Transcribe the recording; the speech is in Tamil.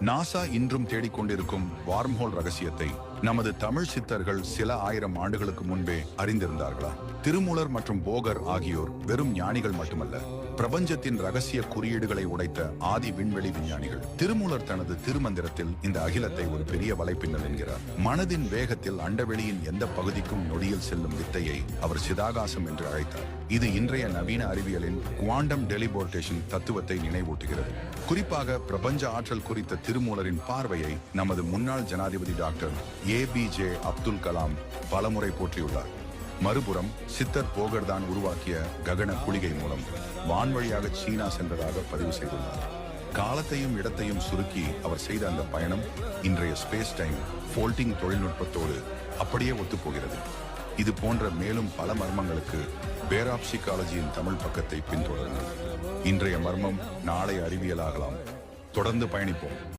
நாசா இன்றும் தேடிக்கொண்டிருக்கும் வார்ம்ஹோல் ரகசியத்தை நமது தமிழ் சித்தர்கள் சில ஆயிரம் ஆண்டுகளுக்கு முன்பே அறிந்திருந்தார்களா? திருமூலர் மற்றும் போகர் ஆகியோர் வெறும் ஞானிகள் மட்டுமல்ல, பிரபஞ்சத்தின் ரகசிய குறியீடுகளை உடைத்த ஆதி விண்வெளி விஞ்ஞானிகள். திருமூலர் தனது திருமந்திரத்தில் இந்த அகிலத்தை ஒரு பெரிய வலைப்பின்னல் என்கிறார். மனதின் வேகத்தில் அண்டவெளியின் எந்த பகுதிக்கும் நொடியில் செல்லும் வித்தையை அவர் சிதாகாசம் என்று அழைத்தார். இது இன்றைய நவீன அறிவியலின் குவாண்டம் டெலிபோர்டேஷன் தத்துவத்தை நினைவூட்டுகிறது. குறிப்பாக பிரபஞ்ச ஆற்றல் குறித்த திருமூலரின் பார்வையை நமது முன்னாள் ஜனாதிபதி டாக்டர் ABJ அப்துல் கலாம் பலமுறை போற்றியுள்ளார். மறுபுறம் சித்தர் போகர் தான் உருவாக்கிய ககன குளிகை மூலம் வான்வழியாக சீனா சென்றதாக பதிவு செய்துள்ளார். காலத்தையும் இடத்தையும் சுருக்கி அவர் செய்த அந்த பயணம் இன்றைய ஸ்பேஸ் டைம் ஃபோல்டிங் தொழில்நுட்பத்தோடு அப்படியே ஒத்துப்போகிறது. இது போன்ற மேலும் பல மர்மங்களுக்கு பேராப்சிகாலஜியின் தமிழ் பக்கத்தை பின்தொடருங்கள். இன்றைய மர்மம் நாளை அறிவியலாகலாம். தொடர்ந்து பயணிப்போம்.